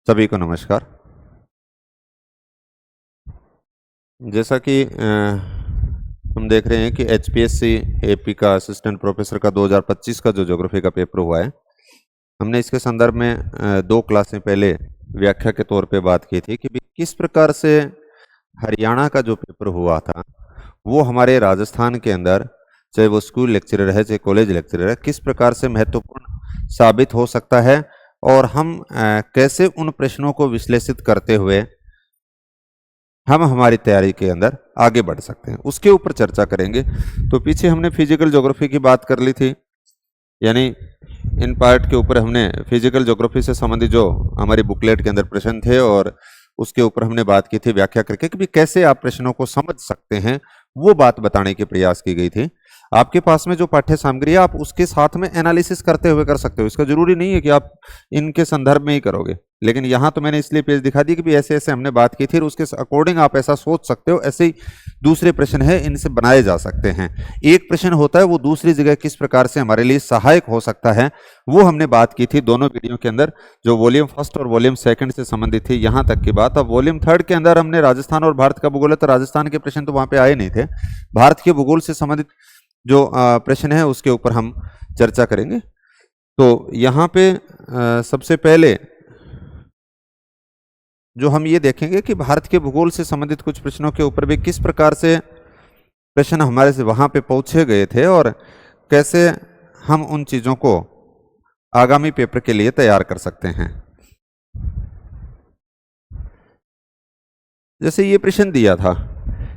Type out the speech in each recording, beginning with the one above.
सभी को नमस्कार। जैसा कि हम देख रहे हैं कि एचपीएससी एपी का असिस्टेंट प्रोफेसर का 2025 का जो ज्योग्राफी का पेपर हुआ है, हमने इसके संदर्भ में 2 क्लासें पहले व्याख्या के तौर पे बात की थी कि भी किस प्रकार से हरियाणा का जो पेपर हुआ था वो हमारे राजस्थान के अंदर, चाहे वो स्कूल लेक्चरर है चाहे कॉलेज लेक्चरर है, किस प्रकार से महत्वपूर्ण साबित हो सकता है और हम कैसे उन प्रश्नों को विश्लेषित करते हुए हम हमारी तैयारी के अंदर आगे बढ़ सकते हैं, उसके ऊपर चर्चा करेंगे। तो पीछे हमने फिजिकल ज्योग्राफी की बात कर ली थी, यानी इन पार्ट के ऊपर हमने फिजिकल ज्योग्राफी से संबंधित जो हमारी बुकलेट के अंदर प्रश्न थे और उसके ऊपर हमने बात की थी व्याख्या करके कि भी कैसे आप प्रश्नों को समझ सकते हैं, वो बात बताने की प्रयास की गई थी। आपके पास में जो पाठ्य सामग्री है आप उसके साथ में एनालिसिस करते हुए कर सकते हो, इसका जरूरी नहीं है कि आप इनके संदर्भ में ही करोगे, लेकिन यहाँ तो मैंने इसलिए पेज दिखा दी कि भी ऐसे ऐसे हमने बात की थी और उसके अकॉर्डिंग आप ऐसा सोच सकते हो। ऐसे ही दूसरे प्रश्न है, इनसे बनाए जा सकते हैं। एक प्रश्न होता है वो दूसरी जगह किस प्रकार से हमारे लिए सहायक हो सकता है, वो हमने बात की थी दोनों वीडियो के अंदर, जो वॉल्यूम फर्स्ट और वॉल्यूम सेकंड से संबंधित थी, यहाँ तक की बात। अब वॉल्यूम थर्ड के अंदर हमने राजस्थान और भारत का भूगोल है, तो राजस्थान के प्रश्न तो वहां पे आए नहीं थे। भारत के भूगोल से संबंधित जो प्रश्न है उसके ऊपर हम चर्चा करेंगे। तो यहाँ पे सबसे पहले जो हम ये देखेंगे कि भारत के भूगोल से संबंधित कुछ प्रश्नों के ऊपर भी किस प्रकार से प्रश्न हमारे से वहां पे पूछे गए थे और कैसे हम उन चीजों को आगामी पेपर के लिए तैयार कर सकते हैं। जैसे ये प्रश्न दिया था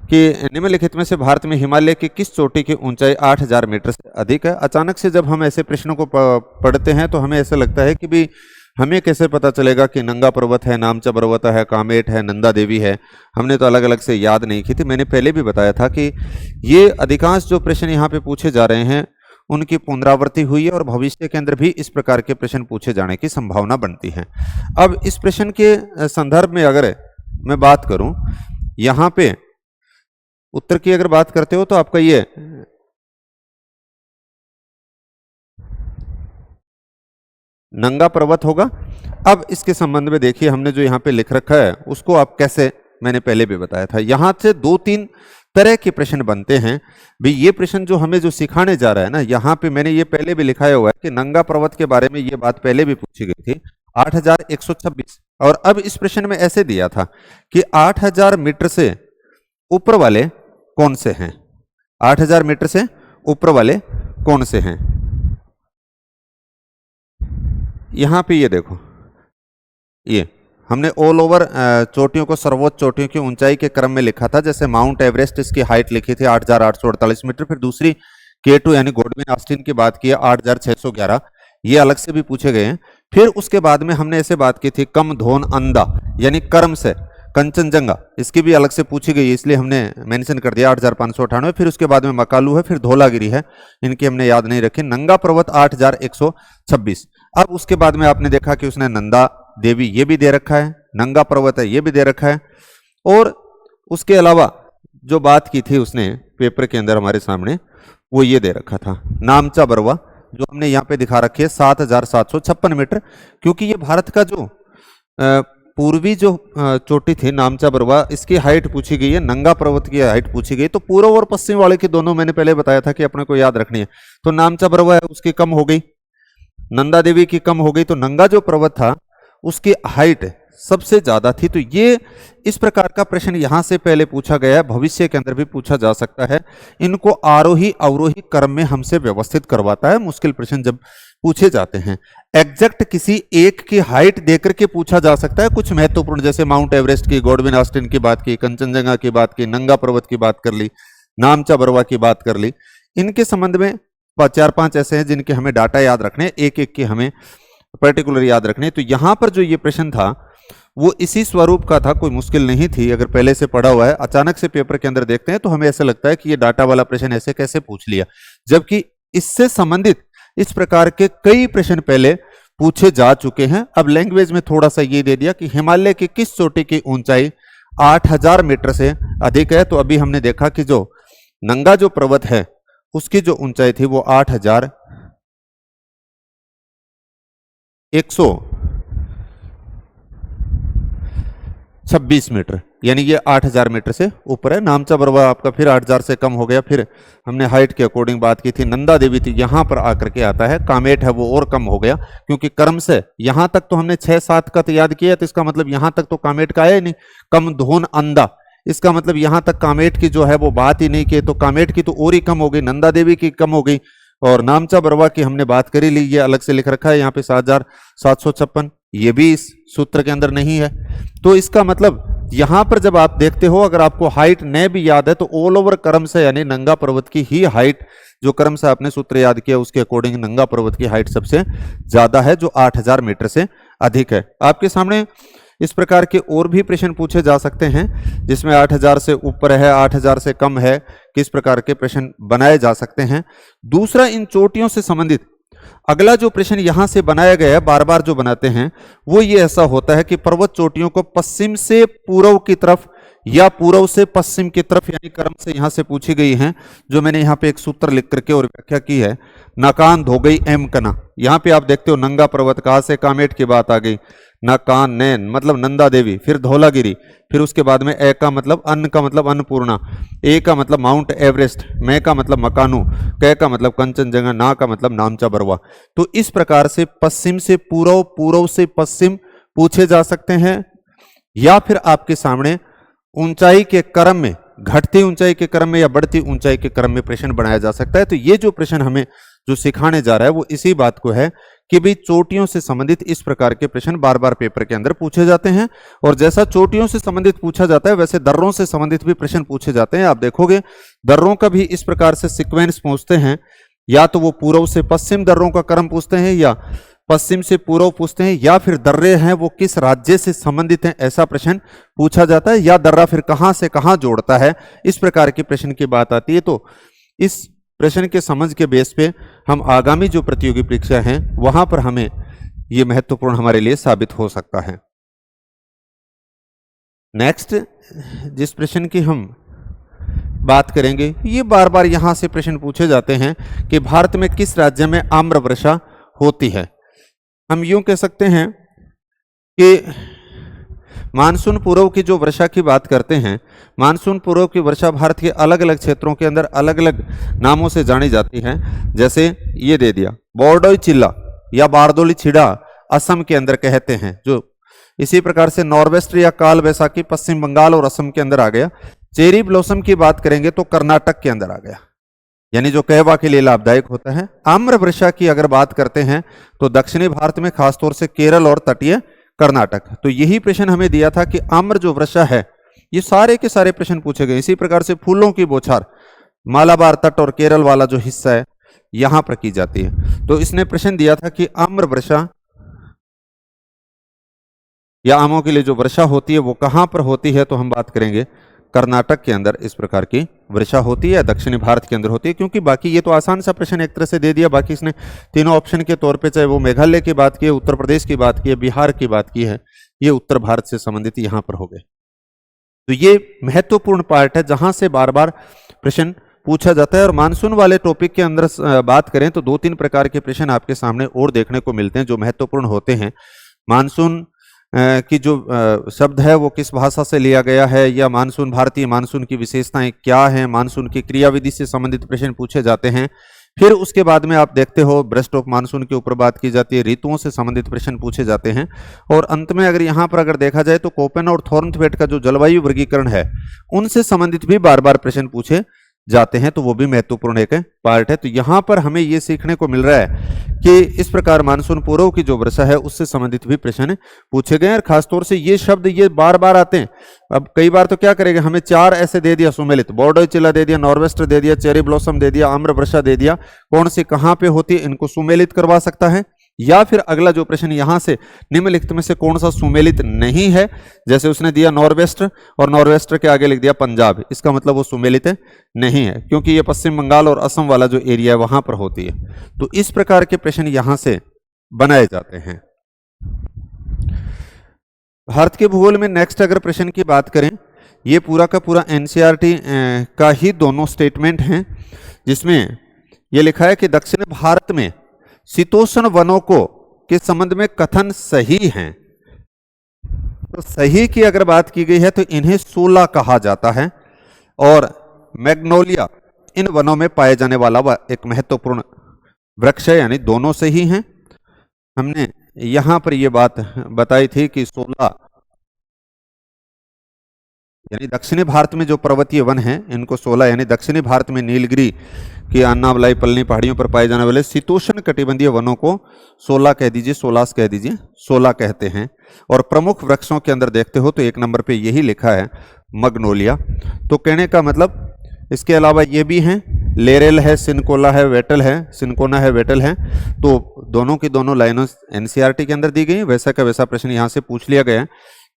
कि निम्नलिखित में से भारत में हिमालय की किस चोटी की ऊंचाई 8000 मीटर से अधिक है। अचानक से जब हम ऐसे प्रश्नों को पढ़ते हैं तो हमें ऐसा लगता है कि भी हमें कैसे पता चलेगा कि नंगा पर्वत है, नामचा पर्वत है, कामेट है, नंदा देवी है। हमने तो अलग अलग से याद नहीं की थी। मैंने पहले भी बताया था कि ये अधिकांश जो प्रश्न यहाँ पे पूछे जा रहे हैं उनकी पुनरावृत्ति हुई है और भविष्य के अंदर भी इस प्रकार के प्रश्न पूछे जाने की संभावना बनती है। अब इस प्रश्न के संदर्भ में अगर मैं बात करूं, यहाँ पे उत्तर की अगर बात करते हो तो आपका ये नंगा पर्वत होगा। अब इसके संबंध में देखिए हमने जो यहाँ पे लिख रखा है उसको आप कैसे, मैंने पहले भी बताया था, यहां से 2-3 तरह के प्रश्न बनते हैं। भाई ये प्रश्न जो हमें जो सिखाने जा रहा है ना, यहाँ पे मैंने ये पहले भी लिखाया हुआ है कि नंगा पर्वत के बारे में ये बात पहले भी पूछी गई थी, 8126। और अब इस प्रश्न में ऐसे दिया था कि 8000 मीटर से ऊपर वाले कौन से हैं, 8000 मीटर से ऊपर वाले कौन से हैं। यहां पे ये देखो, ये हमने ऑल ओवर चोटियों को, सर्वोच्च चोटियों की ऊंचाई के क्रम में लिखा था। जैसे माउंट एवरेस्ट, इसकी हाइट लिखी थी 8848 मीटर, फिर दूसरी K2 यानी गॉडविन ऑस्टिन की बात की 8611, ये अलग से भी पूछे गए हैं। फिर उसके बाद में हमने ऐसे बात की थी कम धोन अंदा यानी कर्म से कंचनजंगा, इसकी भी अलग से पूछी गई, इसलिए हमने मेंशन कर दिया 8598। फिर उसके बाद में मकालू है, फिर धौलागिरी है, इनकी हमने याद नहीं रखी। नंगा पर्वत 8126। अब उसके बाद में आपने देखा कि उसने नंदा देवी ये भी दे रखा है, नंगा पर्वत है ये भी दे रखा है, और उसके अलावा जो बात की थी उसने पेपर के अंदर हमारे सामने वो ये दे रखा था नामचा बरवा, जो हमने यहाँ पे दिखा रखी है 7756 मीटर। क्योंकि ये भारत का जो पूर्वी जो चोटी थी नामचा बरवा, इसकी हाइट पूछी गई है, नंगा पर्वत की हाइट पूछी गई, तो पूर्व और पश्चिम वाले की दोनों मैंने पहले बताया था कि अपने को याद रखनी है। तो नामचा बरवा है उसकी कम हो गई, नंदा देवी की कम हो गई, तो नंगा जो पर्वत था उसकी हाइट सबसे ज्यादा थी। तो ये इस प्रकार का प्रश्न यहां से पहले पूछा गया है, भविष्य के अंदर भी पूछा जा सकता है। इनको आरोही अवरोही क्रम में हमसे व्यवस्थित करवाता है मुश्किल प्रश्न जब पूछे जाते हैं। एग्जैक्ट किसी एक की हाइट देकर के पूछा जा सकता है कुछ महत्वपूर्ण, जैसे माउंट एवरेस्ट की, गॉडविन ऑस्टिन की बात की, कंचनजंगा की बात की, नंगा पर्वत की बात कर ली, नामचा बरवा की बात कर ली। इनके संबंध में 4-5 ऐसे हैं जिनके हमें डाटा याद रखने, एक एक की हमें पर्टिकुलर याद रखने। तो यहां पर जो ये प्रश्न था वो इसी स्वरूप का था, कोई मुश्किल नहीं थी। अगर पहले से पढ़ा हुआ है, अचानक से पेपर के अंदर देखते हैं तो हमें ऐसा लगता है कि ये डाटा वाला प्रश्न ऐसे कैसे पूछ लिया, जबकि इससे संबंधित इस प्रकार के कई प्रश्न पहले पूछे जा चुके हैं। अब लैंग्वेज में थोड़ा सा ये दे दिया कि हिमालय की किस चोटी की ऊंचाई 8000 मीटर से अधिक है। तो अभी हमने देखा कि जो नंगा जो पर्वत है उसकी जो ऊंचाई थी वो 8100 26 मीटर, यानी ये 8000 मीटर से ऊपर है। नामचा बरवा आपका फिर 8000 से कम हो गया। फिर हमने हाइट के अकॉर्डिंग बात की थी, नंदा देवी थी, यहाँ पर आकर के आता है। कामेट है वो और कम हो गया, क्योंकि कर्म से यहाँ तक तो हमने 6-7 का तो याद किया, तो इसका मतलब यहाँ तक तो कामेट का आया ही नहीं। कम धोन अंदा, इसका मतलब यहाँ तक कामेट की जो है वो बात ही नहीं की, तो कामेट की तो और ही कम हो गई, नंदा देवी की कम हो गई। और नामचा बरवा की हमने बात करी ली, ये अलग से लिख रखा है यहाँ पे 7756, ये भी इस सूत्र के अंदर नहीं है। तो इसका मतलब यहां पर जब आप देखते हो, अगर आपको हाइट न भी याद है तो ऑल ओवर क्रम से यानी नंगा पर्वत की ही हाइट, जो क्रम से आपने सूत्र याद किया उसके अकॉर्डिंग नंगा पर्वत की हाइट सबसे ज्यादा है, जो 8000 मीटर से अधिक है। आपके सामने इस प्रकार के और भी प्रश्न पूछे जा सकते हैं, जिसमें 8000 से ऊपर है, 8000 से कम है, किस प्रकार के प्रश्न बनाए जा सकते हैं। दूसरा, इन चोटियों से संबंधित अगला जो प्रश्न यहां से बनाया गया है, बार बार जो बनाते हैं, वो ये ऐसा होता है कि पर्वत चोटियों को पश्चिम से पूर्व की तरफ या पूर्व से पश्चिम की तरफ यानी क्रम से यहां से पूछी गई हैं, जो मैंने यहां पे एक सूत्र लिख करके और व्याख्या की है। नाकान धोगई एम कना, यहां पे आप देखते हो नंगा पर्वत, कहा से कामेट की बात आ गई। नाकान नैन मतलब नंदा देवी, फिर धौलागिरी, फिर उसके बाद में ए का मतलब अन्न का मतलब अन्नपूर्णा, ए का मतलब माउंट एवरेस्ट, मैं का मतलब मकानू, कै का मतलब कंचनजंगा, ना का मतलब नामचा बरवा। तो इस प्रकार से पश्चिम से पूर्व, पूर्व से पश्चिम पूछे जा सकते हैं, या फिर आपके सामने ऊंचाई के क्रम में, घटती ऊंचाई के क्रम में या बढ़ती ऊंचाई के क्रम में प्रश्न बनाया जा सकता है। तो ये जो प्रश्न हमें जो सिखाने जा रहा है वो इसी बात को है कि भाई चोटियों से संबंधित इस प्रकार के प्रश्न बार बार पेपर के अंदर पूछे जाते हैं। और जैसा चोटियों से संबंधित पूछा जाता है, वैसे दर्रों से संबंधित भी प्रश्न पूछे जाते हैं। आप देखोगे दर्रों का भी इस प्रकार से सीक्वेंस पूछते हैं, या तो वो पूर्व से पश्चिम दर्रों का क्रम पूछते हैं, या पश्चिम से पूर्व पूछते हैं, या फिर दर्रे हैं वो किस राज्य से संबंधित हैं, ऐसा प्रश्न पूछा जाता है, या दर्रा फिर कहां से कहां जोड़ता है, इस प्रकार के प्रश्न की बात आती है। तो इस प्रश्न के समझ के बेस पे हम आगामी जो प्रतियोगी परीक्षा हैं वहां पर हमें ये महत्वपूर्ण हमारे लिए साबित हो सकता है। नेक्स्ट जिस प्रश्न की हम बात करेंगे, ये बार बार यहां से प्रश्न पूछे जाते हैं कि भारत में किस राज्य में आम्र वर्षा होती है। हम यूं कह सकते हैं कि मानसून पूर्व की जो वर्षा की बात करते हैं, मानसून पूर्व की वर्षा भारत के अलग अलग क्षेत्रों के अंदर अलग अलग नामों से जानी जाती है। जैसे ये दे दिया बोर्डोई चिल्ला या बारदोली छिड़ा असम के अंदर कहते हैं, जो इसी प्रकार से नॉर्वेस्टर या काल बैसाखी पश्चिम बंगाल और असम के अंदर आ गया। चेरी ब्लॉसम की बात करेंगे तो कर्नाटक के अंदर आ गया, यानी जो कहवा के लिए लाभदायक होता है। आम्र वर्षा की अगर बात करते हैं तो दक्षिणी भारत में खासतौर से केरल और तटीय कर्नाटक। तो यही प्रश्न हमें दिया था कि आम्र जो वर्षा है, ये सारे के सारे प्रश्न पूछे गए। इसी प्रकार से फूलों की बौछार मालाबार तट और केरल वाला जो हिस्सा है यहां पर की जाती है। तो इसने प्रश्न दिया था कि आम्र वर्षा या आमों के लिए जो वर्षा होती है वो कहां पर होती है, तो हम बात करेंगे कर्नाटक के अंदर इस प्रकार की वर्षा होती है, दक्षिणी भारत के अंदर होती है। क्योंकि बाकी ये तो आसान सा प्रश्न एक तरह से दे दिया, बाकी इसने तीनों ऑप्शन के तौर पे चाहे वो मेघालय की बात की है, उत्तर प्रदेश की बात की है, बिहार की बात की है, ये उत्तर भारत से संबंधित यहां पर हो गए। तो ये महत्वपूर्ण पार्ट है जहां से बार बार प्रश्न पूछा जाता है। और मानसून वाले टॉपिक के अंदर बात करें तो 2-3 प्रकार के प्रश्न आपके सामने और देखने को मिलते हैं जो महत्वपूर्ण होते हैं। मानसून की जो शब्द है वो किस भाषा से लिया गया है, या मानसून भारतीय मानसून की विशेषताएं क्या हैं, मानसून की क्रियाविधि से संबंधित प्रश्न पूछे जाते हैं। फिर उसके बाद में आप देखते हो ब्रेस्ट ऑफ मानसून के ऊपर बात की जाती है, ऋतुओं से संबंधित प्रश्न पूछे जाते हैं। और अंत में अगर यहाँ पर अगर देखा जाए तो कोपेन और थॉर्नथवेट का जो जलवायु वर्गीकरण है उनसे संबंधित भी बार बार प्रश्न पूछे जाते हैं, तो वो भी महत्वपूर्ण एक पार्ट है। तो यहाँ पर हमें ये सीखने को मिल रहा है कि इस प्रकार मानसून पूर्व की जो वर्षा है उससे संबंधित भी प्रश्न पूछे गए हैं। और खासतौर से ये शब्द ये बार बार आते हैं। अब कई बार तो क्या करेंगे, हमें 4 ऐसे दे दिया सुमेलित, बोर्डोई चिल्ला दे दिया, नॉर्वेस्टर दे दिया, चेरी ब्लॉसम दे दिया, आम्र वर्षा दे दिया, कौन सी कहाँ पे होती है इनको सुमेलित करवा सकता है। या फिर अगला जो प्रश्न यहां से निम्नलिखित में से कौन सा सुमेलित नहीं है, जैसे उसने दिया नॉर्वेस्टर और नॉर्वेस्टर के आगे लिख दिया पंजाब, इसका मतलब वो सुमेलित नहीं है, क्योंकि ये पश्चिम बंगाल और असम वाला जो एरिया है वहां पर होती है। तो इस प्रकार के प्रश्न यहां से बनाए जाते हैं। भारत के भूगोल में नेक्स्ट अगर प्रश्न की बात करें, ये पूरा का पूरा एनसीईआरटी का ही दोनों स्टेटमेंट हैं, जिसमें ये लिखा है कि दक्षिण भारत में शीतोष्ण वनों को के संबंध में कथन सही हैं। तो सही की अगर बात की गई है तो इन्हें सोला कहा जाता है, और मैग्नोलिया इन वनों में पाए जाने वाला एक महत्वपूर्ण वृक्ष है, यानी दोनों सही हैं। हमने यहां पर यह बात बताई थी कि सोला यानी दक्षिणी भारत में जो पर्वतीय वन हैं इनको सोला, यानी दक्षिणी भारत में नीलगिरी की अन्नावलाई पल्लनी पहाड़ियों पर पाए जाने वाले शीतोष्ण कटिबंधीय वनों को सोला कह दीजिए, सोलास कह दीजिए, सोला कहते हैं। और प्रमुख वृक्षों के अंदर देखते हो तो एक नंबर पे यही लिखा है मैग्नोलिया। तो कहने का मतलब इसके अलावा ये भी हैं, लेरेल है, सिनकोला है, वेटल है, सिनकोना है, वेटल है। तो दोनों की दोनों लाइनों एनसीईआरटी के अंदर दी गई, वैसा का वैसा प्रश्न यहाँ से पूछ लिया गया है।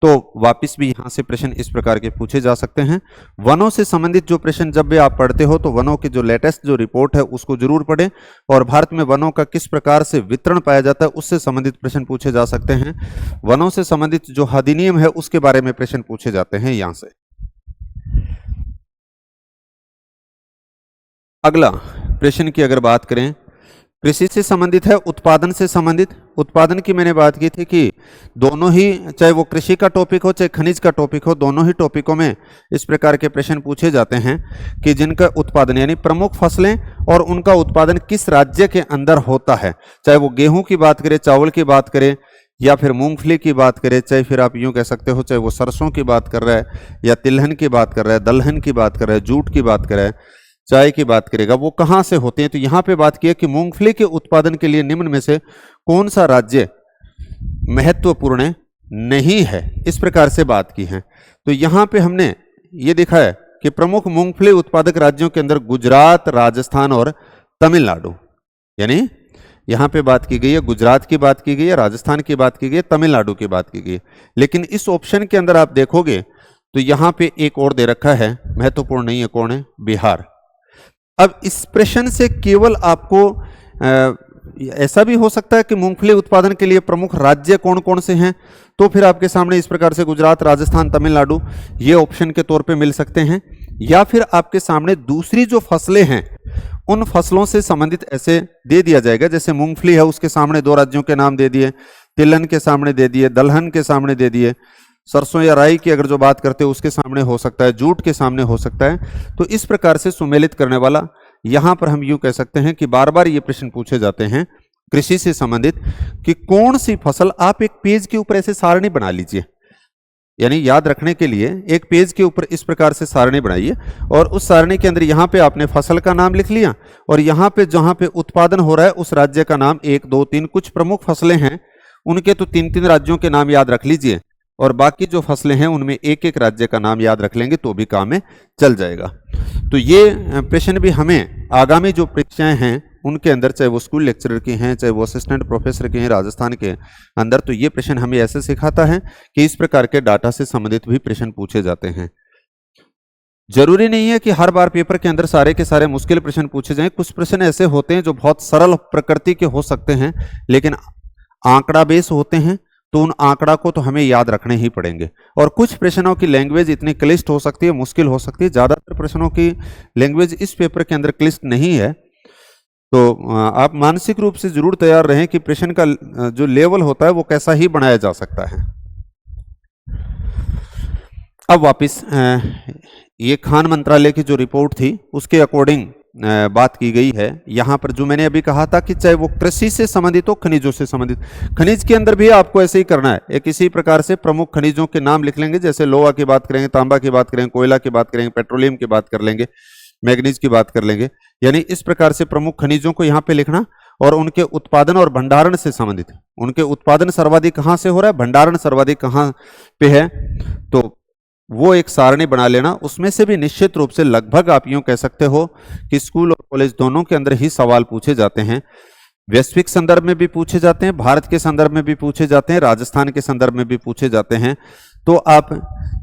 तो वापिस भी यहाँ से प्रश्न इस प्रकार के पूछे जा सकते हैं। वनों से संबंधित जो प्रश्न जब भी आप पढ़ते हो तो वनों की जो लेटेस्ट जो रिपोर्ट है उसको जरूर पढ़ें, और भारत में वनों का किस प्रकार से वितरण पाया जाता है उससे संबंधित प्रश्न पूछे जा सकते हैं। वनों से संबंधित जो अधिनियम है उसके बारे में प्रश्न पूछे जाते हैं यहाँ से। अगला प्रश्न की अगर बात करें, कृषि से संबंधित है, उत्पादन से संबंधित। उत्पादन की मैंने बात की थी कि दोनों ही, चाहे वो कृषि का टॉपिक हो चाहे खनिज का टॉपिक हो, दोनों ही टॉपिकों में इस प्रकार के प्रश्न पूछे जाते हैं कि जिनका उत्पादन यानी प्रमुख फसलें और उनका उत्पादन किस राज्य के अंदर होता है। चाहे वो गेहूं की बात करें, चावल की बात करें, या फिर मूंगफली की बात करें, चाहे फिर आप यूं कह सकते हो चाहे वो सरसों की बात कर रहा है, या तिलहन की बात कर रहा है, दलहन की बात कर रहा है, जूट की बात कर रहा है, चाय की बात करेगा, वो कहां से होते हैं। तो यहां पे बात की है कि मूंगफली के उत्पादन के लिए निम्न में से कौन सा राज्य महत्वपूर्ण नहीं है, इस प्रकार से बात की है। तो यहां पे हमने ये देखा है कि प्रमुख मूंगफली उत्पादक राज्यों के अंदर गुजरात, राजस्थान और तमिलनाडु, यानी यहां पे बात की गई है, गुजरात की बात की गई है, राजस्थान की बात की गई है, तमिलनाडु की बात की गई है। लेकिन इस ऑप्शन के अंदर आप देखोगे तो यहां पे एक और दे रखा है, महत्वपूर्ण नहीं है, कौन है, बिहार। अब इस प्रश्न से केवल आपको ऐसा भी हो सकता है कि मूंगफली उत्पादन के लिए प्रमुख राज्य कौन कौन से हैं, तो फिर आपके सामने इस प्रकार से गुजरात, राजस्थान, तमिलनाडु ये ऑप्शन के तौर पे मिल सकते हैं। या फिर आपके सामने दूसरी जो फसलें हैं उन फसलों से संबंधित ऐसे दे दिया जाएगा, जैसे मूंगफली है उसके सामने 2 राज्यों के नाम दे दिए, तिलहन के सामने दे दिए, दलहन के सामने दे दिए, सरसों या राई की अगर जो बात करते हैं उसके सामने हो सकता है, जूट के सामने हो सकता है। तो इस प्रकार से सुमेलित करने वाला, यहां पर हम यूं कह सकते हैं कि बार बार ये प्रश्न पूछे जाते हैं कृषि से संबंधित कि कौन सी फसल, आप एक पेज के ऊपर ऐसे सारणी बना लीजिए, यानी याद रखने के लिए एक पेज के ऊपर इस प्रकार से सारणी बनाइए, और उस सारणी के अंदर यहां पे आपने फसल का नाम लिख लिया, और यहां पे जहां पे उत्पादन हो रहा है उस राज्य का नाम 1 2 3, कुछ प्रमुख फसलें हैं उनके तो 3-3 राज्यों के नाम याद रख लीजिए, और बाकी जो फसलें हैं उनमें एक एक राज्य का नाम याद रख लेंगे तो भी काम में चल जाएगा। तो ये प्रश्न भी हमें आगामी जो परीक्षाएं हैं उनके अंदर, चाहे वो स्कूल लेक्चरर की हैं, चाहे वो असिस्टेंट प्रोफेसर की हैं राजस्थान के अंदर, तो ये प्रश्न हमें ऐसे सिखाता है कि इस प्रकार के डाटा से संबंधित भी प्रश्न पूछे जाते हैं। जरूरी नहीं है कि हर बार पेपर के अंदर सारे के सारे मुश्किल प्रश्न पूछे जाएं। कुछ प्रश्न ऐसे होते हैं जो बहुत सरल प्रकृति के हो सकते हैं लेकिन आंकड़ा बेस होते हैं, तो उन आंकड़ा को तो हमें याद रखने ही पड़ेंगे। और कुछ प्रश्नों की लैंग्वेज इतनी क्लिष्ट हो सकती है, मुश्किल हो सकती है। ज्यादातर प्रश्नों की लैंग्वेज इस पेपर के अंदर क्लिष्ट नहीं है, तो आप मानसिक रूप से जरूर तैयार रहें कि प्रश्न का जो लेवल होता है वो कैसा ही बनाया जा सकता है। अब वापिस ये खान मंत्रालय की जो रिपोर्ट थी उसके अकॉर्डिंग बात की गई है। यहां पर जो मैंने अभी कहा था कि चाहे वो कृषि से संबंधित हो, खनिजों से संबंधित, खनिज के अंदर भी आपको ऐसे ही करना है। एक इसी प्रकार से प्रमुख खनिजों के नाम लिख लेंगे, जैसे लोहा की बात करेंगे, तांबा की बात करेंगे, कोयला की बात करेंगे, पेट्रोलियम की बात कर लेंगे, मैग्नीज की बात कर लेंगे। यानी इस प्रकार से प्रमुख खनिजों को यहाँ पे लिखना, और उनके उत्पादन और भंडारण से संबंधित, उनके उत्पादन सर्वाधिक कहाँ से हो रहा है, भंडारण सर्वाधिक कहाँ पे है, तो वो एक सारणी बना लेना। उसमें से भी निश्चित रूप से लगभग आप यूं कह सकते हो कि स्कूल और कॉलेज दोनों के अंदर ही सवाल पूछे जाते हैं। वैश्विक संदर्भ में भी पूछे जाते हैं, भारत के संदर्भ में भी पूछे जाते हैं, राजस्थान के संदर्भ में भी पूछे जाते हैं। तो आप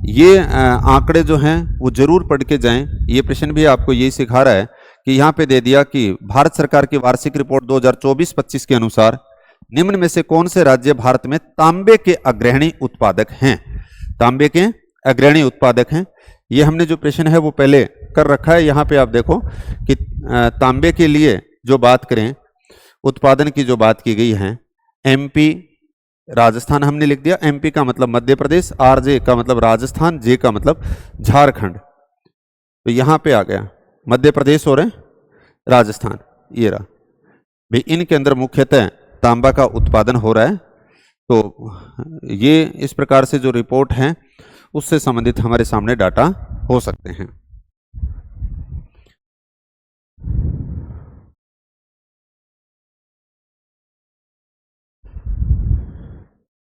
ये आंकड़े जो हैं वो जरूर पढ़ के जाएं। ये प्रश्न भी आपको यही सिखा रहा है कि यहाँ पे दे दिया कि भारत सरकार की वार्षिक रिपोर्ट 2024-25 के अनुसार निम्न में से कौन से राज्य भारत में तांबे के अग्रणी उत्पादक हैं। तांबे के अग्रणी उत्पादक हैं, ये हमने जो प्रश्न है वो पहले कर रखा है। यहाँ पे आप देखो कि तांबे के लिए जो बात करें, उत्पादन की जो बात की गई है, एमपी, राजस्थान हमने लिख दिया, एमपी का मतलब मध्य प्रदेश, आरजे का मतलब राजस्थान, जे का मतलब झारखंड। तो यहां पे आ गया मध्य प्रदेश और राजस्थान, ये रहा भाई। इनके अंदर मुख्यतः तांबा का उत्पादन हो रहा है। तो ये इस प्रकार से जो रिपोर्ट है उससे संबंधित हमारे सामने डाटा हो सकते हैं।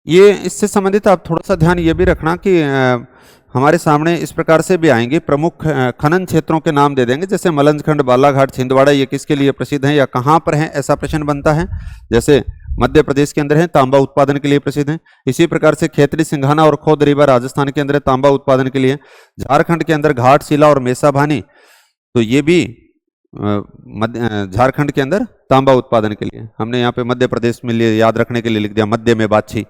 ये इससे संबंधित आप थोड़ा सा ध्यान ये भी रखना कि हमारे सामने इस प्रकार से भी आएंगे, प्रमुख खनन क्षेत्रों के नाम दे देंगे, जैसे मलंजखंड, बालाघाट, छिंदवाड़ा, ये किसके लिए प्रसिद्ध हैं या कहाँ पर हैं, ऐसा प्रश्न बनता है। जैसे मध्य प्रदेश के अंदर है, तांबा उत्पादन के लिए प्रसिद्ध है। इसी प्रकार से खेतड़ी, सिंघाना और खोद रीवा राजस्थान के अंदर है, तांबा उत्पादन के लिए। झारखंड के अंदर घाटशिला और मेसाभानी, तो ये भी झारखंड के अंदर तांबा उत्पादन के लिए। हमने यहाँ पे मध्य प्रदेश में लिए याद रखने के लिए लिख दिया मध्य में बाछी,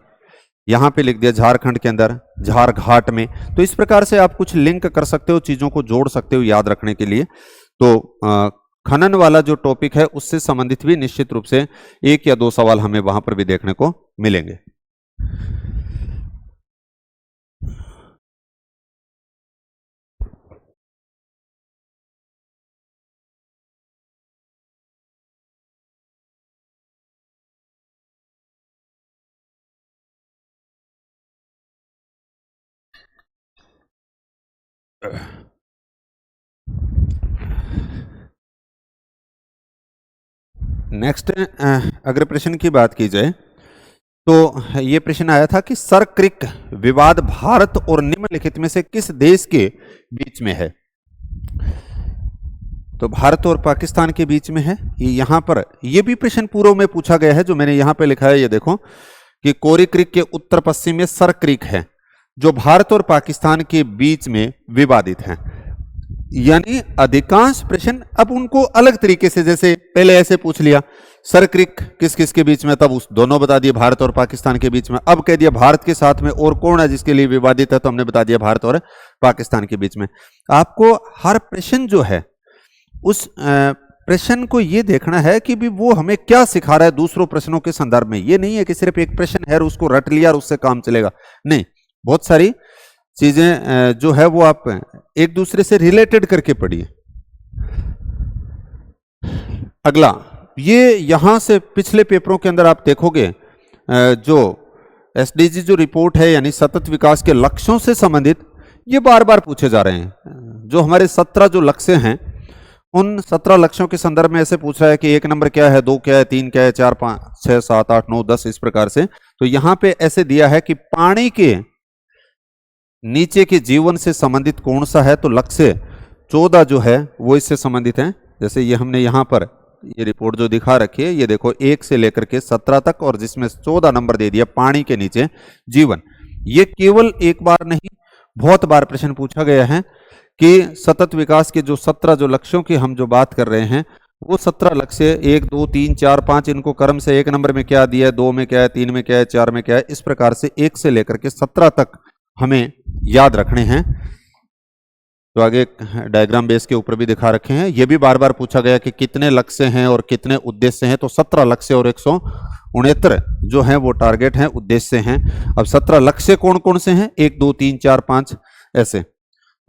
यहाँ पे लिख दिया झारखंड के अंदर झारघाट में। तो इस प्रकार से आप कुछ लिंक कर सकते हो, चीजों को जोड़ सकते हो याद रखने के लिए। तो खनन वाला जो टॉपिक है उससे संबंधित भी निश्चित रूप से 1 या 2 सवाल हमें वहां पर भी देखने को मिलेंगे। नेक्स्ट अगर प्रश्न की बात की जाए तो ये प्रश्न आया था कि सर क्रिक विवाद भारत और निम्नलिखित में से किस देश के बीच में है। तो भारत और पाकिस्तान के बीच में है। यहां पर ये भी प्रश्न पूर्व में पूछा गया है, जो मैंने यहां पे लिखा है, ये देखो कि कोरी क्रिक के उत्तर पश्चिम में सर क्रिक है जो भारत और पाकिस्तान के बीच में विवादित है। यानी अधिकांश प्रश्न अब उनको अलग तरीके से, जैसे पहले ऐसे पूछ लिया सर क्रिक किस किस के बीच में, तब उस दोनों बता दिए भारत और पाकिस्तान के बीच में। अब कह दिया भारत के साथ में और कौन है जिसके लिए विवादित है, तो हमने बता दिया भारत और पाकिस्तान के बीच में। आपको हर प्रश्न जो है उस प्रश्न को ये देखना है कि भी वो हमें क्या सिखा रहा है दूसरों प्रश्नों के संदर्भ में। ये नहीं है कि सिर्फ एक प्रश्न है और उसको रट लिया और उससे काम चलेगा, नहीं, बहुत सारी चीजें जो है वो आप एक दूसरे से रिलेटेड करके पढ़िए। अगला, ये यहां से पिछले पेपरों के अंदर आप देखोगे जो एसडीजी जो रिपोर्ट है यानी सतत विकास के लक्ष्यों से संबंधित ये बार बार पूछे जा रहे हैं। जो हमारे 17 जो लक्ष्य हैं उन 17 लक्ष्यों के संदर्भ में ऐसे पूछ रहा है कि 1 नंबर क्या है, 2 क्या है, 3 क्या है, 4, 5, 6, 7, 8, 9, 10 इस प्रकार से। तो यहां पे ऐसे दिया है कि पानी के नीचे के जीवन से संबंधित कौन सा है, तो लक्ष्य 14 जो है वो इससे संबंधित है। जैसे ये हमने यहां पर ये रिपोर्ट जो दिखा रखी है, ये देखो 1 से लेकर के 17 तक, और जिसमें 14 नंबर दे दिया पानी के नीचे जीवन। ये केवल एक बार नहीं बहुत बार प्रश्न पूछा गया है कि सतत विकास के जो 17 जो लक्ष्यों की हम जो बात कर रहे हैं वो 17 लक्ष्य 1, 2, 3, 4, 5 इनको क्रम से 1 नंबर में क्या दिया है, 2 में क्या है, 3 में क्या है, 4 में क्या है, इस प्रकार से 1 से लेकर के 17 तक हमें याद रखने हैं। तो आगे डायग्राम बेस के ऊपर भी दिखा रखे हैं। यह भी बार बार पूछा गया कि कितने लक्ष्य हैं और कितने उद्देश्य हैं, तो 17 लक्ष्य और 169 जो हैं वो टारगेट हैं, उद्देश्य हैं। अब 17 लक्ष्य कौन कौन से हैं, 1, 2, 3, 4, 5 ऐसे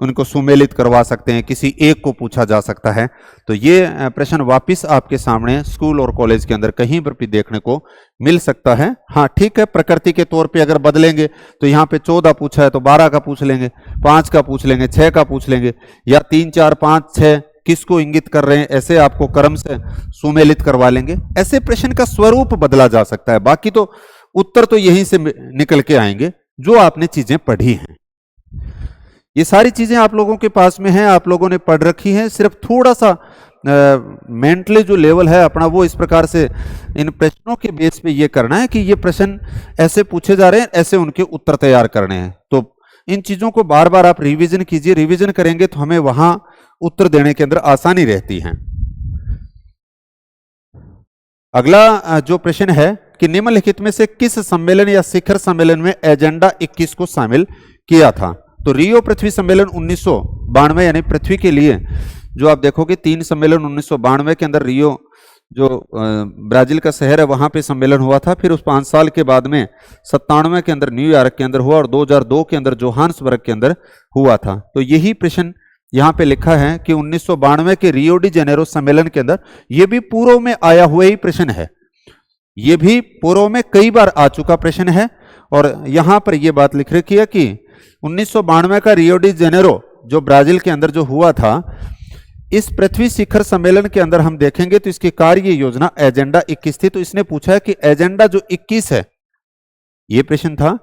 उनको सुमेलित करवा सकते हैं, किसी एक को पूछा जा सकता है। तो ये प्रश्न वापिस आपके सामने स्कूल और कॉलेज के अंदर कहीं पर भी देखने को मिल सकता है। हाँ ठीक है, प्रकृति के तौर पे अगर बदलेंगे तो यहाँ पे 14 पूछा है तो 12 का पूछ लेंगे, 5 का पूछ लेंगे, 6 का पूछ लेंगे, या 3, 4, 5, 6 किसको इंगित कर रहे हैं, ऐसे आपको क्रम से सुमेलित करवा लेंगे। ऐसे प्रश्न का स्वरूप बदला जा सकता है, बाकी तो उत्तर तो यहीं से निकल के आएंगे जो आपने चीजें पढ़ी हैं। ये सारी चीजें आप लोगों के पास में हैं, आप लोगों ने पढ़ रखी हैं। सिर्फ थोड़ा सा मेंटली जो लेवल है अपना वो इस प्रकार से इन प्रश्नों के बेस पे ये करना है कि ये प्रश्न ऐसे पूछे जा रहे हैं, ऐसे उनके उत्तर तैयार करने हैं। तो इन चीजों को बार बार आप रिवीजन कीजिए, रिवीजन करेंगे तो हमें वहां उत्तर देने के अंदर आसानी रहती है। अगला जो प्रश्न है कि निम्नलिखित में से किस सम्मेलन या शिखर सम्मेलन में एजेंडा 21 को शामिल किया था। तो रियो पृथ्वी सम्मेलन 1992 यानी पृथ्वी के लिए जो आप देखोगे 3 सम्मेलन 1992 के अंदर रियो जो ब्राजील का शहर है वहां पे सम्मेलन हुआ था। फिर उस 5 साल के बाद में 97 के अंदर न्यूयॉर्क के अंदर हुआ और 2002 के अंदर जोहान्सबर्ग के अंदर हुआ था। तो यही प्रश्न यहाँ पे लिखा है कि 1992 के रियो डी जेनेरो सम्मेलन के अंदर, ये भी पूर्व में आया हुआ ही प्रश्न है, ये भी पूर्व में कई बार आ चुका प्रश्न है। और यहां पर यह बात लिख रखी है कि 1992 का रियो डी जेनेरो जो ब्राजील के अंदर जो हुआ था, इस पृथ्वी शिखर सम्मेलन के अंदर हम देखेंगे तो इसकी कार्य योजना एजेंडा 21 थी। तो इसने पूछा है कि एजेंडा जो 21 है, यह प्रश्न था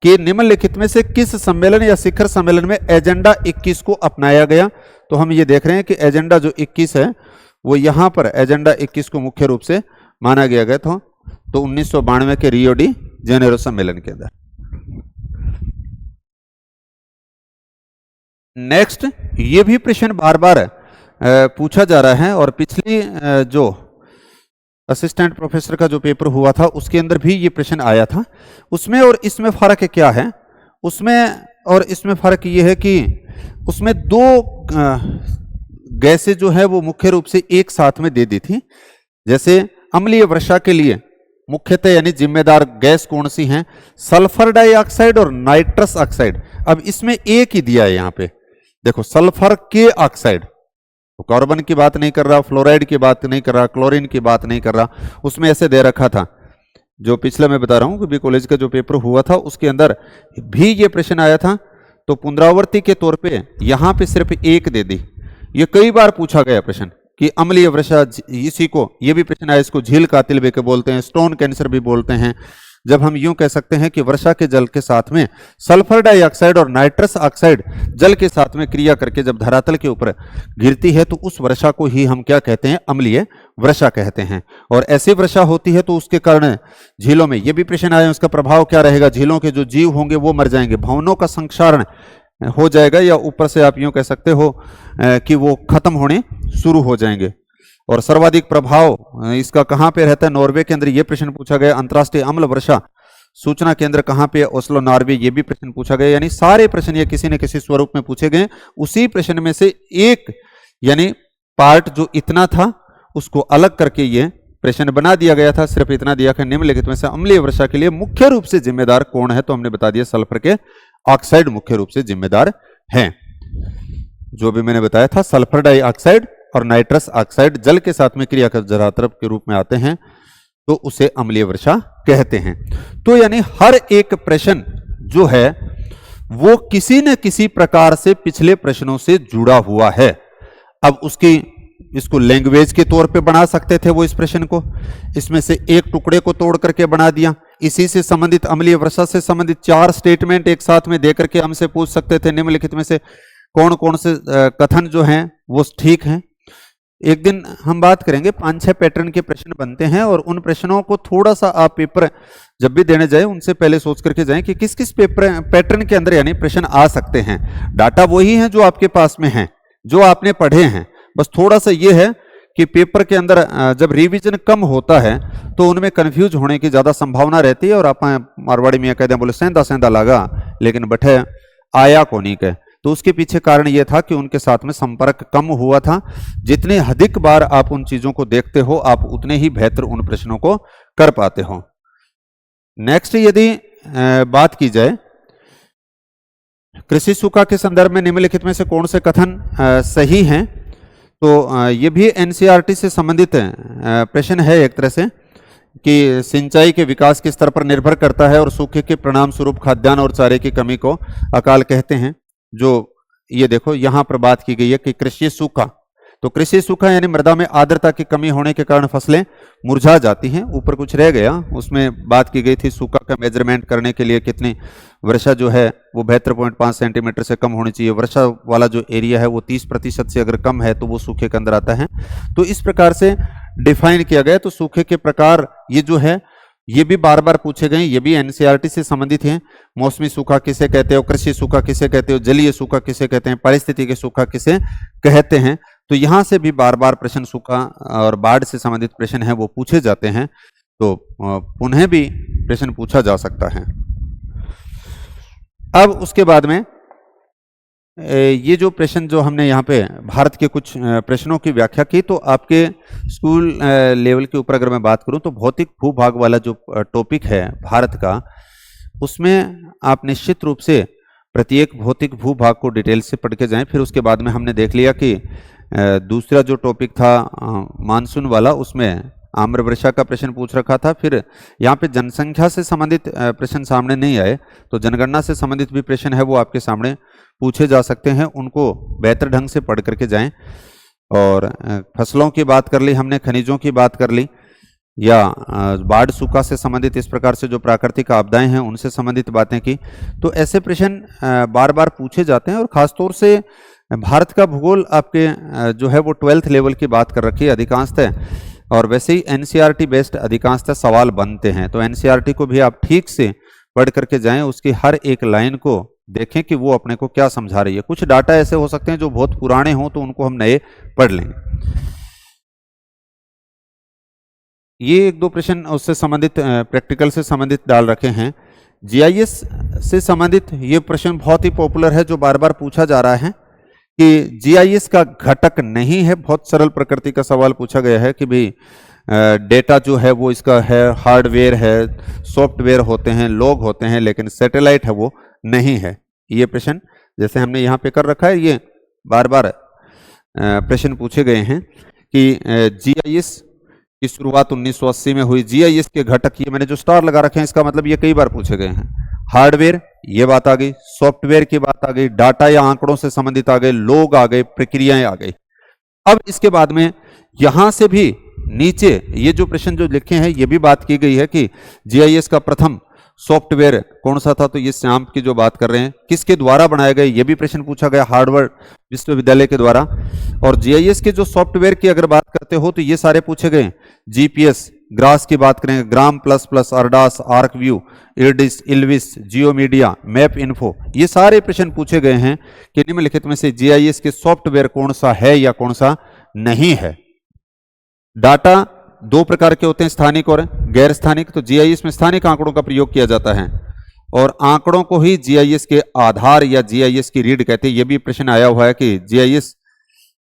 कि निम्नलिखित में से किस सम्मेलन या शिखर सम्मेलन में एजेंडा 21 को अपनाया गया। तो हम ये देख रहे हैं कि एजेंडा जो 21 है वो यहां पर एजेंडा 21 को मुख्य रूप से माना गया था। तो 1992 के रियो डी जेनेरो सम्मेलन के अंदर। नेक्स्ट, ये भी प्रश्न बार बार पूछा जा रहा है और पिछली जो असिस्टेंट प्रोफेसर का जो पेपर हुआ था उसके अंदर भी ये प्रश्न आया था। उसमें और इसमें फर्क क्या है? उसमें और इसमें फर्क ये है कि उसमें दो गैसें जो है वो मुख्य रूप से एक साथ में दे दी थी। जैसे अम्लीय वर्षा के लिए मुख्यतः यानी जिम्मेदार गैस कौन सी हैं? सल्फर डाइऑक्साइड और नाइट्रस ऑक्साइड। अब इसमें एक ही दिया है यहाँ पे, देखो सल्फर के ऑक्साइड, तो कार्बन की बात नहीं कर रहा, फ्लोराइड की बात नहीं कर रहा, क्लोरीन की बात नहीं कर रहा, उसमें ऐसे दे रखा था। जो पिछला मैं बता रहा हूं कि बी कॉलेज का जो पेपर हुआ था उसके अंदर भी ये प्रश्न आया था। तो पुनरावृत्ति के तौर पे यहां पे सिर्फ एक दे दी। ये कई बार पूछा गया प्रश्न कि अम्लीय वर्षा, इसी को ये भी प्रश्न आया, इसको झील कातिल भी बोलते हैं, स्टोन कैंसर भी बोलते हैं। जब हम यूं कह सकते हैं कि वर्षा के जल के साथ में सल्फर डाइऑक्साइड और नाइट्रस ऑक्साइड जल के साथ में क्रिया करके जब धरातल के ऊपर गिरती है तो उस वर्षा को ही हम क्या कहते हैं? अम्लीय वर्षा कहते हैं। और ऐसी वर्षा होती है तो उसके कारण झीलों में, ये भी प्रश्न आया, उसका प्रभाव क्या रहेगा? झीलों के जो जीव होंगे वो मर जाएंगे, भवनों का संक्षारण हो जाएगा, या ऊपर से आप यूं कह सकते हो कि वो खत्म होने शुरू हो जाएंगे। और सर्वाधिक प्रभाव इसका कहां पे रहता है? नॉर्वे के अंदर। यह प्रश्न पूछा गया। अंतरराष्ट्रीय अम्ल वर्षा सूचना केंद्र कहां पे? Oslo, Norway. ये भी प्रश्न पूछा गया। यानी सारे प्रश्न ये किसी न किसी स्वरूप में पूछे गए। उसी प्रश्न में से एक यानी पार्ट जो इतना था उसको अलग करके ये प्रश्न बना दिया गया था। सिर्फ इतना दिया कि निम्नलिखित में से अम्लीय वर्षा के लिए मुख्य रूप से जिम्मेदार कौन है? तो हमने बता दिया सल्फर के ऑक्साइड मुख्य रूप से जिम्मेदार हैं। जो भी मैंने बताया था, सल्फर डाइऑक्साइड और नाइट्रस ऑक्साइड जल के साथ में क्रिया कर जरातल के रूप में आते हैं तो उसे अम्लीय वर्षा कहते हैं। तो यानी हर एक प्रश्न जो है वो किसी न किसी प्रकार से पिछले प्रश्नों से जुड़ा हुआ है। अब इसको लैंग्वेज के तौर पे बना सकते थे वो इस प्रश्न को, इसमें से एक टुकड़े को तोड़ करके बना दिया। इसी से संबंधित अम्लीय वर्षा से संबंधित 4 स्टेटमेंट एक साथ में दे करके हमसे पूछ सकते थे निम्नलिखित में से कौन कौन से कथन जो हैं वो ठीक हैं। एक दिन हम बात करेंगे, 5-6 पैटर्न के प्रश्न बनते हैं और उन प्रश्नों को थोड़ा सा आप पेपर जब भी देने जाए उनसे पहले सोच करके जाएं कि किस किस पैटर्न के अंदर यानी प्रश्न आ सकते हैं। डाटा वही है जो आपके पास में है, जो आपने पढ़े हैं। बस थोड़ा सा ये है कि पेपर के अंदर जब रिवीजन कम होता है तो उनमें कंफ्यूज होने की ज्यादा संभावना रहती है। और आप मारवाड़ी में कहते हैं, बोले सेंधा सेंधा लगा लेकिन बैठे आया को नहीं कह। तो उसके पीछे कारण यह था कि उनके साथ में संपर्क कम हुआ था। जितने अधिक बार आप उन चीजों को देखते हो आप उतने ही बेहतर उन प्रश्नों को कर पाते हो। नेक्स्ट, यदि बात की जाए कृषि सूखा के संदर्भ में निम्नलिखित में से कौन से कथन सही हैं? तो ये भी एनसीईआरटी से संबंधित प्रश्न है एक तरह से कि सिंचाई के विकास के स्तर पर निर्भर करता है और सूखे के परिणाम स्वरूप खाद्यान्न और चारे की कमी को अकाल कहते हैं। जो ये देखो यहां पर बात की गई है कि कृषि सूखा, तो कृषि सूखा यानी मृदा में आर्द्रता की कमी होने के कारण फसलें मुरझा जाती हैं। ऊपर कुछ रह गया, उसमें बात की गई थी सूखा का मेजरमेंट करने के लिए कितनी वर्षा जो है वो 72.5 सेंटीमीटर से कम होनी चाहिए। वर्षा वाला जो एरिया है वो 30% से अगर कम है तो वो सूखे के अंदर आता है। तो इस प्रकार से डिफाइन किया गया। तो सूखे के प्रकार ये जो है ये भी बार बार पूछे गए, ये भी एनसीईआरटी से संबंधित हैं। मौसमी सूखा किसे कहते हो, कृषि सूखा किसे कहते हो, जलीय सूखा किसे कहते हैं, पारिस्थितिकी सूखा किसे कहते हैं। तो यहां से भी बार बार प्रश्न सूखा और बाढ़ से संबंधित प्रश्न है वो पूछे जाते हैं। तो पुनः भी प्रश्न पूछा जा सकता है। अब उसके बाद में ये जो प्रश्न जो हमने यहाँ पे भारत के कुछ प्रश्नों की व्याख्या की, तो आपके स्कूल लेवल के ऊपर अगर मैं बात करूँ तो भौतिक भूभाग वाला जो टॉपिक है भारत का, उसमें आप निश्चित रूप से प्रत्येक भौतिक भूभाग को डिटेल से पढ़ के जाएं। फिर उसके बाद में हमने देख लिया कि दूसरा जो टॉपिक था मानसून वाला, उसमें आम्र वर्षा का प्रश्न पूछ रखा था। फिर यहाँ पे जनसंख्या से संबंधित प्रश्न सामने नहीं आए, तो जनगणना से संबंधित भी प्रश्न है वो आपके सामने पूछे जा सकते हैं, उनको बेहतर ढंग से पढ़ करके जाएं। और फसलों की बात कर ली हमने, खनिजों की बात कर ली, या बाढ़ सूखा से संबंधित इस प्रकार से जो प्राकृतिक आपदाएं हैं उनसे संबंधित बातें की। तो ऐसे प्रश्न बार बार पूछे जाते हैं, और खासतौर से भारत का भूगोल आपके जो है वो 12th लेवल की बात कर रखी है अधिकांशतः, और वैसे ही एनसीईआरटी बेस्ड अधिकांशतः सवाल बनते हैं। तो एनसीईआरटी को भी आप ठीक से पढ़ करके जाएं, उसकी हर एक लाइन को देखें कि वो अपने को क्या समझा रही है। कुछ डाटा ऐसे हो सकते हैं जो बहुत पुराने हों, तो उनको हम नए पढ़ लेंगे। ये एक दो प्रश्न उससे संबंधित प्रैक्टिकल से संबंधित डाल रखे हैं। जीआईएस से संबंधित ये प्रश्न बहुत ही पॉपुलर है, जो बार बार पूछा जा रहा है कि जीआईएस का घटक नहीं है। बहुत सरल प्रकृति का सवाल पूछा गया है कि भाई डेटा जो है वो इसका है, हार्डवेयर है, सॉफ्टवेयर होते हैं, लोग होते हैं, लेकिन सैटेलाइट है वो नहीं है। ये प्रश्न जैसे हमने यहाँ पे कर रखा है, ये बार बार प्रश्न पूछे गए हैं कि जीआईएस की शुरुआत 1980 में हुई। जीआईएस के घटक, ये मैंने जो स्टार लगा रखे हैं इसका मतलब ये कई बार पूछे गए हैं। हार्डवेयर, ये बात आ गई, सॉफ्टवेयर की बात आ गई, डाटा या आंकड़ों से संबंधित आ गए, लोग आ गए, प्रक्रियाएं आ गई। अब इसके बाद में यहां से भी नीचे ये जो प्रश्न जो लिखे हैं, ये भी बात की गई है कि जीआईएस का प्रथम सॉफ्टवेयर कौन सा था। तो ये श्याम की जो बात कर रहे हैं, किसके द्वारा बनाया गया, ये भी प्रश्न पूछा गया, हार्वर्ड विश्वविद्यालय के द्वारा। और जीआईएस के जो सॉफ्टवेयर की अगर बात करते हो तो ये सारे पूछे गए। जीपीएस, ग्रास की बात करेंगे, GRAM plus plus, ERDAS, Arc View, इर्डिस, इल्विस, जियो मीडिया, मैप इन्फो, ये सारे प्रश्न पूछे गए हैं कि निम्नलिखित में से जीआईएस के सॉफ्टवेयर कौन सा है या कौन सा नहीं है। डाटा दो प्रकार के होते हैं, स्थानिक और गैर स्थानिक। तो जीआईएस में स्थानिक आंकड़ों का प्रयोग किया जाता है, और आंकड़ों को ही जीआईएस के आधार या जीआईएस की रीढ़ कहते हैं। यह भी प्रश्न आया हुआ है कि जीआईएस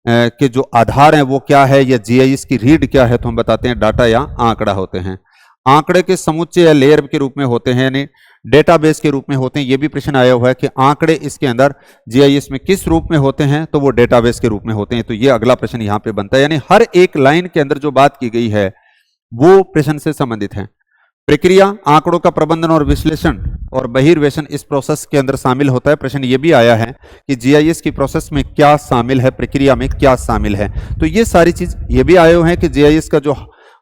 के जो आधार हैं वो क्या है, या जीआईएस की रीढ़ क्या है। तो हम बताते हैं डाटा या आंकड़ा होते हैं। आंकड़े के समुच्चय या लेयर के रूप में होते हैं, यानी डेटाबेस के रूप में होते हैं। ये भी प्रश्न आया हुआ है कि आंकड़े इसके अंदर जीआईएस में किस रूप में होते हैं, तो वो डेटाबेस के रूप में होते हैं। तो ये अगला प्रश्न यहाँ पे बनता है, यानी हर एक लाइन के अंदर जो बात की गई है वो प्रश्न से संबंधित है। प्रक्रिया, आंकड़ों का प्रबंधन और विश्लेषण और बहिर्वेशन इस प्रोसेस के अंदर शामिल होता है। प्रश्न ये भी आया है कि जीआईएस की प्रोसेस में क्या शामिल है, प्रक्रिया में क्या शामिल है। तो ये सारी चीज ये भी आए हुए हैं कि जीआईएस का जो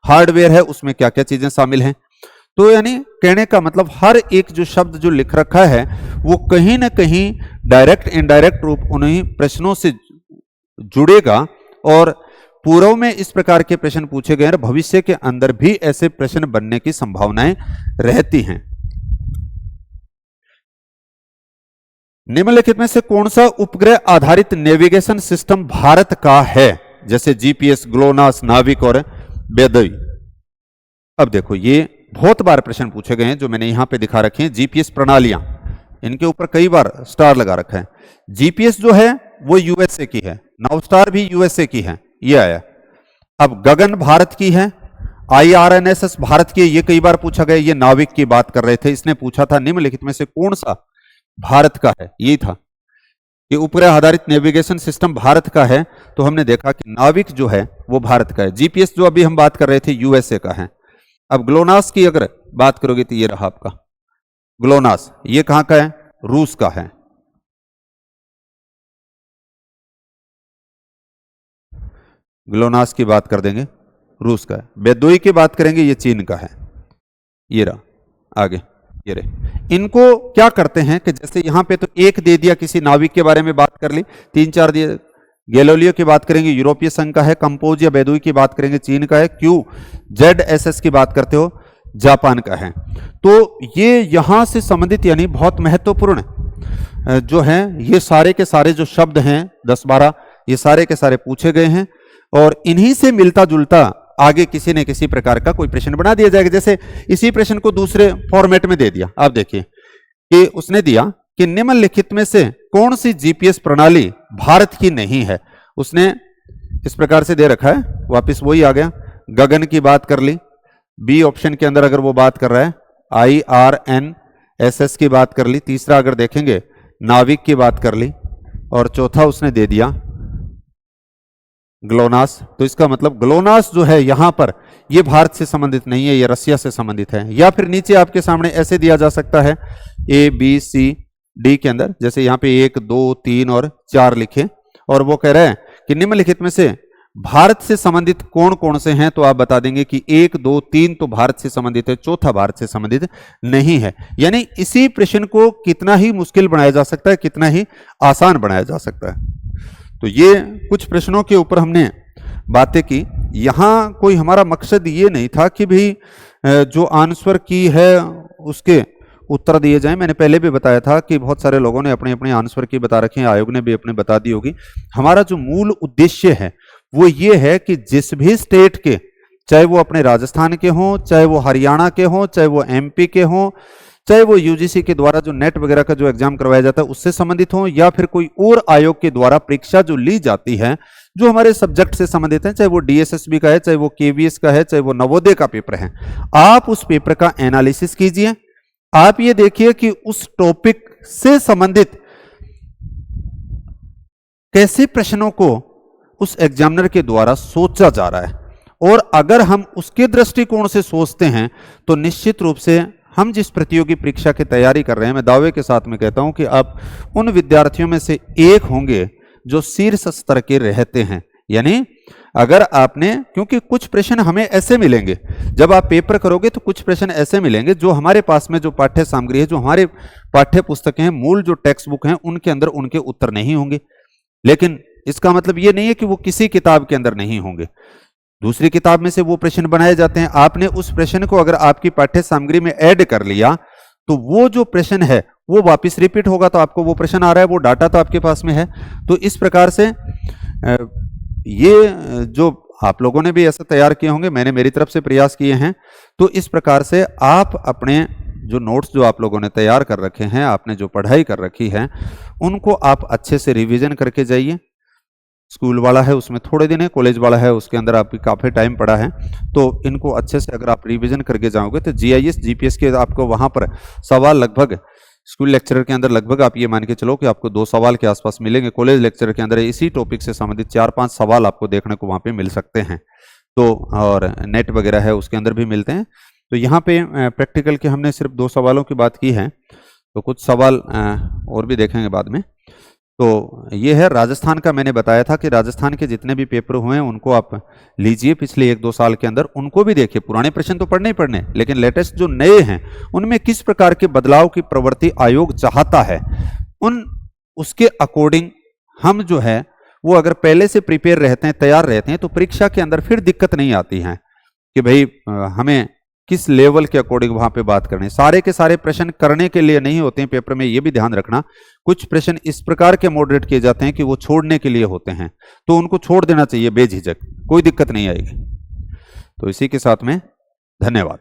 हार्डवेयर है उसमें क्या क्या चीजें शामिल हैं। तो यानी कहने का मतलब हर एक जो शब्द जो लिख रखा है वो कहीं ना कहीं डायरेक्ट इनडायरेक्ट रूप उन्हीं प्रश्नों से जुड़ेगा, और पूर्व में इस प्रकार के प्रश्न पूछे गए हैं, भविष्य के अंदर भी ऐसे प्रश्न बनने की संभावनाएं रहती हैं। निम्नलिखित में से कौन सा उपग्रह आधारित नेविगेशन सिस्टम भारत का है, जैसे जीपीएस, ग्लोनास, नाविक और बेदई। अब देखो ये बहुत बार प्रश्न पूछे गए हैं जो मैंने यहां पे दिखा रखे हैं। जीपीएस प्रणालियां, इनके ऊपर कई बार स्टार लगा रखा है। जीपीएस जो है वो यूएसए की है, नाउस्टार भी यूएसए की है, ये आया। अब गगन भारत की है, आईआरएनएसएस भारत की है, ये कई बार पूछा गया। ये नाविक की बात कर रहे थे, इसने पूछा था निम्नलिखित में से कौन सा भारत का है, यही था कि उपग्रह आधारित नेविगेशन सिस्टम भारत का है। तो हमने देखा कि नाविक जो है वो भारत का है। जीपीएस जो अभी हम बात कर रहे थे यूएसए का है। अब ग्लोनास की अगर बात करोगे तो ये रहा आपका ग्लोनास, ये कहां का है, रूस का है। ग्लोनास की बात कर देंगे, रूस का है। बेदोई की बात करेंगे, ये चीन का है। ये रहा आगे, ये रहे। इनको क्या करते हैं कि जैसे यहां पे तो एक दे दिया, किसी नाविक के बारे में बात कर ली, 3-4 दिए। गैलीलियो की बात करेंगे, यूरोपीय संघ का है। कंपोज या बेदुई की बात करेंगे, चीन का है। QZSS की बात करते हो, जापान का है। तो ये यहां से संबंधित यानी बहुत महत्वपूर्ण जो है, ये सारे के सारे जो शब्द हैं 10-12, ये सारे के सारे पूछे गए हैं, और इन्हीं से मिलता जुलता आगे किसी न किसी प्रकार का कोई प्रश्न बना दिया जाएगा। जैसे इसी प्रश्न को दूसरे फॉर्मेट में दे दिया, आप देखिए कि उसने दिया कि निम्नलिखित में से कौन सी जीपीएस प्रणाली भारत की नहीं है। उसने इस प्रकार से दे रखा है, वापस वही आ गया। गगन की बात कर ली, बी ऑप्शन के अंदर अगर वो बात कर रहा है IRNSS की बात कर ली, तीसरा अगर देखेंगे नाविक की बात कर ली, और चौथा उसने दे दिया ग्लोनास। तो इसका मतलब ग्लोनास जो है यहां पर ये भारत से संबंधित नहीं है, ये रसिया से संबंधित है। या फिर नीचे आपके सामने ऐसे दिया जा सकता है ABCD के अंदर, जैसे यहां पे 1 2 3 और 4 लिखे, और वो कह रहे हैं कि निम्नलिखित में से भारत से संबंधित कौन कौन से हैं, तो आप बता देंगे कि 1 2 3 तो भारत से संबंधित है, चौथा भारत से संबंधित नहीं है। यानी इसी प्रश्न को कितना ही मुश्किल बनाया जा सकता है, कितना ही आसान बनाया जा सकता है। तो ये कुछ प्रश्नों के ऊपर हमने बातें की। यहां कोई हमारा मकसद ये नहीं था कि भाई जो आंसर की है उसके उत्तर दिए जाएं। मैंने पहले भी बताया था कि बहुत सारे लोगों ने अपने अपने आंसर की बता रखे हैं, आयोग ने भी अपने बता दी होगी। हमारा जो मूल उद्देश्य है वो ये है कि जिस भी स्टेट के, चाहे वो अपने राजस्थान के हों, चाहे वो हरियाणा के हों, चाहे वो MP के हों, चाहे वो UGC के द्वारा जो नेट वगैरह का जो एग्जाम करवाया जाता है उससे संबंधित हो, या फिर कोई और आयोग के द्वारा परीक्षा जो ली जाती है जो हमारे सब्जेक्ट से संबंधित है, चाहे वो DSSB का है, चाहे वो KVS का है, चाहे वो नवोदय का पेपर है, आप उस पेपर का एनालिसिस कीजिए। आप ये देखिए कि उस टॉपिक से संबंधित कैसे प्रश्नों को उस एग्जामिनर के द्वारा सोचा जा रहा है, और अगर हम उसके दृष्टिकोण से सोचते हैं तो निश्चित रूप से हम जिस प्रतियोगी परीक्षा की तैयारी कर रहे हैं, मैं दावे के साथ में कहता हूं कि आप उन विद्यार्थियों में से एक होंगे जो शीर्ष स्तर के रहते हैं। यानी अगर आपने, क्योंकि कुछ प्रश्न हमें ऐसे मिलेंगे जब आप पेपर करोगे, तो कुछ प्रश्न ऐसे मिलेंगे जो हमारे पास में जो पाठ्य सामग्री है, जो हमारे पाठ्य पुस्तकें हैं, मूल जो टेक्स्ट बुक हैं, उनके अंदर उनके उत्तर नहीं होंगे। लेकिन इसका मतलब ये नहीं है कि वो किसी किताब के अंदर नहीं होंगे, दूसरी किताब में से वो प्रश्न बनाए जाते हैं। आपने उस प्रश्न को अगर आपकी पाठ्य सामग्री में ऐड कर लिया तो वो जो प्रश्न है वो वापस रिपीट होगा, तो आपको वो प्रश्न आ रहा है, वो डाटा तो आपके पास में है। तो इस प्रकार से ये जो आप लोगों ने भी ऐसा तैयार किए होंगे, मैंने मेरी तरफ से प्रयास किए हैं। तो इस प्रकार से आप अपने जो नोट्स जो आप लोगों ने तैयार कर रखे हैं, आपने जो पढ़ाई कर रखी है, उनको आप अच्छे से रिवीजन करके जाइए। स्कूल वाला है उसमें थोड़े दिन है, कॉलेज वाला है उसके अंदर आपकी काफ़ी टाइम पड़ा है, तो इनको अच्छे से अगर आप रिवीजन करके जाओगे तो GIS GPS के आपको वहाँ पर सवाल लगभग स्कूल लेक्चरर के अंदर लगभग आप ये मान के चलो कि आपको 2 सवाल के आसपास मिलेंगे। कॉलेज लेक्चरर के अंदर इसी टॉपिक से संबंधित 4-5 सवाल आपको देखने को वहाँ पे मिल सकते हैं। तो और नेट वगैरह है उसके अंदर भी मिलते हैं। तो यहाँ पे प्रैक्टिकल के हमने सिर्फ 2 सवालों की बात की है, तो कुछ सवाल और भी देखेंगे बाद में। तो ये है राजस्थान का, मैंने बताया था कि राजस्थान के जितने भी पेपर हुए हैं उनको आप लीजिए पिछले 1-2 साल के अंदर, उनको भी देखिए। पुराने प्रश्न तो पढ़ने ही पढ़ने, लेकिन लेटेस्ट जो नए हैं उनमें किस प्रकार के बदलाव की प्रवृत्ति आयोग चाहता है, उसके अकॉर्डिंग हम जो है वो अगर पहले से प्रिपेयर रहते हैं, तैयार रहते हैं, तो परीक्षा के अंदर फिर दिक्कत नहीं आती है कि भाई हमें किस लेवल के अकॉर्डिंग वहां पे बात करनी है। सारे के सारे प्रश्न करने के लिए नहीं होते हैं पेपर में, ये भी ध्यान रखना। कुछ प्रश्न इस प्रकार के मॉडरेट किए जाते हैं कि वो छोड़ने के लिए होते हैं, तो उनको छोड़ देना चाहिए बेझिझक, कोई दिक्कत नहीं आएगी। तो इसी के साथ में धन्यवाद।